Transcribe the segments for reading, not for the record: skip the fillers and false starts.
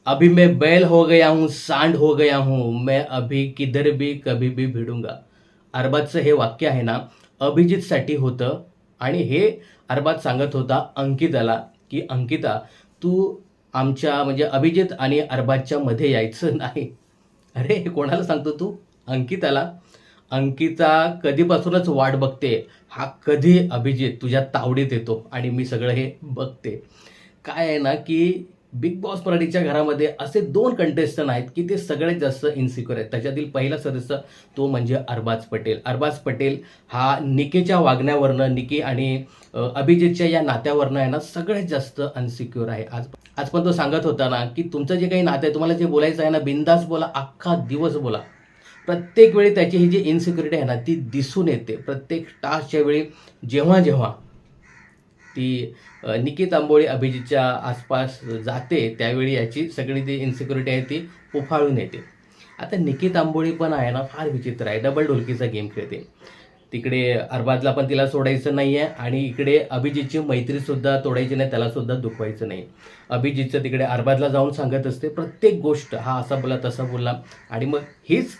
अभी मैं बैल हो गया हूँ, सांड हो गया हूँ, मैं अभी किधर भी कभी भी भिडूंगा. अरबाजचं हे वाक्य आहे ना, अभिजितसाठी होतं आणि हे अरबाज सांगत होता अंकिताला, की अंकिता तू आमच्या म्हणजे अभिजित आणि अरबाजच्या मध्ये यायचं नाही. अरे हे कोणाला सांगतो तू? अंकिताला. अंकिता कधीपासूनच वाट बघते. हा कधी अभिजित तुझ्या तावडीत येतो आणि मी सगळं हे बघते. काय आहे ना, की बिग बॉस मराठीच्या घरामध्ये असे 2 कंटेस्टंट आहेत, की ते सगळ्यात जास्त इन्सिक्युअर आहेत. त्याच्यातील पहिला सदस्य तो म्हणजे अरबाज पटेल. अरबाज पटेल हा निकीच्या वागण्यावरनं, निकी आणि अभिजितच्या या नात्यावरनं आहे ना, सगळ्यात जास्त अनसिक्युअर आहे. आज आज पण तो सांगत होता ना, की तुमचं जे काही नातं आहे, तुम्हाला जे बोलायचं आहे ना, बिनधास्त बोला, अख्खा दिवस बोला. प्रत्येक वेळी त्याची ही जी इन्सिक्युरिटी आहे ना, ती दिसून येते. प्रत्येक टास्कच्या वेळी जेव्हा ती निकी तांबोळी अभिजितच्या आसपास जाते, त्यावेळी याची सगळी ती इन्सिक्युरिटी आहे ती उफाळून येते. आता निकी तांबोळी पण आहे ना, फार विचित्र आहे. डबल ढोलकीचा गेम खेळते. तिकडे अरबाजला पण तिला सोडायचं नाही आहे आणि इकडे अभिजितची मैत्रीसुद्धा तोडायची नाही, त्यालासुद्धा दुखवायचं नाही. अभिजितचं तिकडे अरबाजला जाऊन सांगत असते प्रत्येक गोष्ट, हा असा बोलला, तसा बोलला आणि मग हीच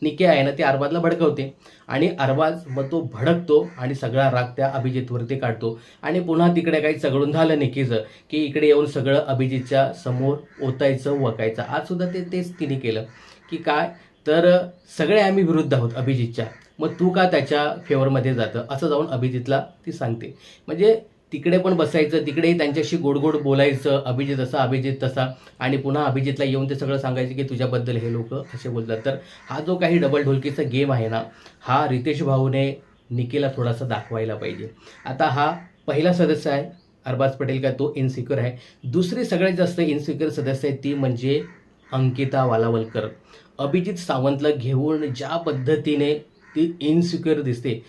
निकी आहे ना, ती अरबाजला भडकवते आणि अरबाज मग तो भडकतो आणि सगळा राग त्या अभिजितवरती काढतो आणि पुन्हा तिकडे काही चघळून झालं निकीचं, की इकडे येऊन सगळं अभिजितच्या समोर ओतायचं, वकायचं. आजसुद्धा तेच तिने केलं, की काय तर सगळे आम्ही विरुद्ध आहोत अभिजितच्या. मग तू का त्याच्या फेवरमध्ये जातं, असं जाऊन अभिजितला ती सांगते. म्हणजे तिकडे पण बसायचं, तिकडेही त्यांच्याशी गोड गोड बोलायचं, अभिजित असा, अभिजित तसा आणि पुन्हा अभिजितला येऊन ते सगळं सांगायचं, की तुझ्याबद्दल हे लोक असे बोलतात. तर हा जो काही डबल ढोलकीचा गेम आहे ना, हा रितेश भाऊने निकीला थोडासा दाखवायला पाहिजे. आता हा पहिला सदस्य आहे अरबाज पटेल, का तो इनसिक्युअर आहे. दुसरी सगळ्यात जास्त इनसिक्युअर सदस्य आहे ती म्हणजे अंकिता वालावलकर. अभिजित सावंतला घेऊन ज्या पद्धतीने ती इनसिक्युअर दिसते,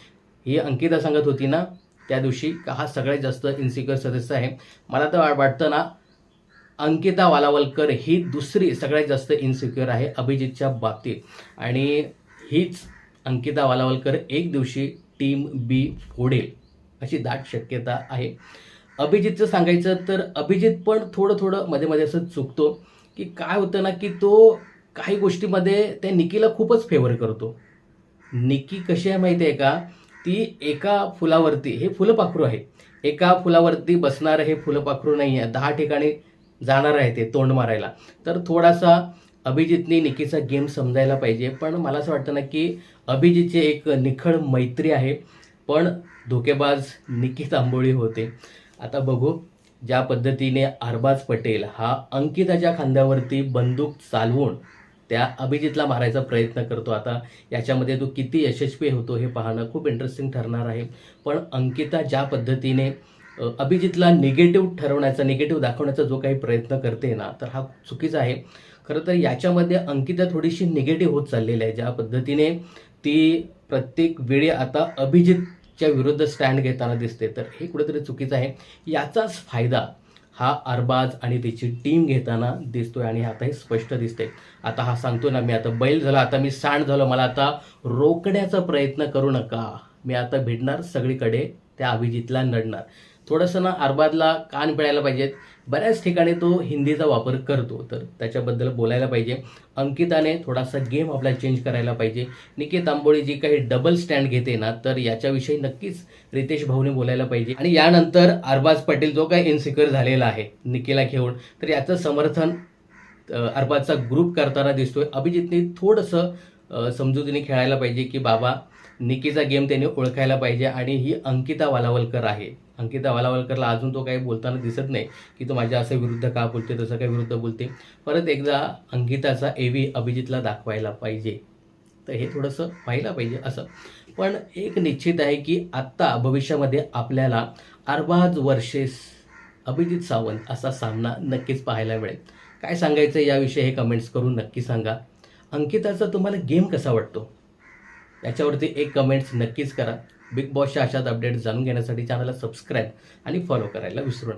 ही अंकिता सांगत होती ना त्या दिवशी, का हा सगळ्यात जास्त इन्सिक्युअर सदस्य आहे. मला तर वाटतं ना, अंकिता वालावलकर ही दुसरी सगळ्यात जास्त इन्सिक्युअर आहे अभिजितच्या बाबतीत आणि हीच अंकिता वालावलकर एक दिवशी टीम बी फोडेल अशी दाट शक्यता आहे. अभिजितचं सांगायचं तर अभिजित पण थोडं मध्ये असं चुकतो, की काय होतं ना, की तो काही गोष्टीमध्ये त्या निकीला खूपच फेवर करतो. निकी कशी आहे माहिती आहे का? ती एका फुलावरती, हे फुलपाखरू आहे. एका फुलावरती बसणारं हे फुलपाखरू नाही आहे. 10 ठिकाणी जाणार आहे ते तोंड मारायला. तर थोडासा अभिजितने निकीचा गेम समजायला पाहिजे. पण मला असं वाटतं ना, की अभिजितची एक निखळ मैत्री आहे. पण धोकेबाज निकी तांबोळी होते. आता बघू ज्या पद्धतीने अरबाज पटेल हा अंकिताच्या खांद्यावरती बंदूक चालवून त्या अभिजितला मारायचा प्रयत्न करतो. आता याच्यामध्ये तो किती यशस्वी होतो हे पाहणं खूप इंटरेस्टिंग ठरणार आहे. पण अंकिता ज्या पद्धतीने अभिजितला निगेटिव्ह ठरवण्याचा, निगेटिव्ह दाखवण्याचा जो काही प्रयत्न करते ना, तर हा चुकीचा आहे. खरं तर याच्यामध्ये अंकिता थोडीशी निगेटिव्ह होत चाललेली आहे. ज्या पद्धतीने ती प्रत्येक वेळी आता अभिजितच्या विरुद्ध स्टँड घेताना दिसते, तर हे कुठेतरी चुकीचं आहे. याचाच फायदा हा अरबाज आणि त्याची टीम घेताना दिसतोय आणि आता हे स्पष्ट दिसतंय. आता हा सांगतो ना, मी आता बैल झालो, आता मी सांड झालो, मला आता रोखण्याचा प्रयत्न करू नका. मी आता भिडणार सगळीकडे, त्या अभिजितला नडणार. थोडंसं ना अरबाजला कान पिळायला पाहिजेत. बऱ्याच ठिकाणी तो हिंदीचा वापर करतो, तर त्याच्याबद्दल बोलायला पाहिजे. अंकिताने थोडासा गेम आपला चेंज करायला पाहिजे. निकी तांबोळी जी काही डबल स्टँड घेते ना, तर याच्याविषयी नक्कीच रितेश भाऊने बोलायला पाहिजे. आणि यानंतर अरबाज पटेल जो काही इन्सिक्युअर झालेला आहे निकीला घेऊन, तर याचं समर्थन अरबाजचा ग्रुप करताना दिसतोय. अभिजितने थोडंसं समजुतीने खेळायला पाहिजे, की बाबा निकीचा गेम त्याने ओळखायला पाहिजे आणि ही अंकिता वालावलकर आहे. अंकिता वालावलकरला अजून तो काही बोलताना दिसत नाही, की तो माझ्या असं विरुद्ध का बोलते, तसं काय विरुद्ध बोलते. परत एकदा अंकिताचा एवी अभिजितला दाखवायला पाहिजे. तर हे थोडंसं पाहिलं पाहिजे असं. पण एक निश्चित आहे, की आत्ता भविष्यामध्ये आपल्याला अरबाज वर्सेस अभिजित सावंत असा सामना नक्कीच पाहायला मिळेल. काय सांगायचं याविषयी हे कमेंट्स करून नक्की सांगा. अंकिताचा तुम्हाला गेम कसा वाटतो याच्यावरती एक कमेंट्स नक्कीच करा. बिग बॉसच्या अशाच अपडेट्स जाणून घेण्यासाठी चॅनलला सबस्क्राईब आणि फॉलो करायला विसरू नका.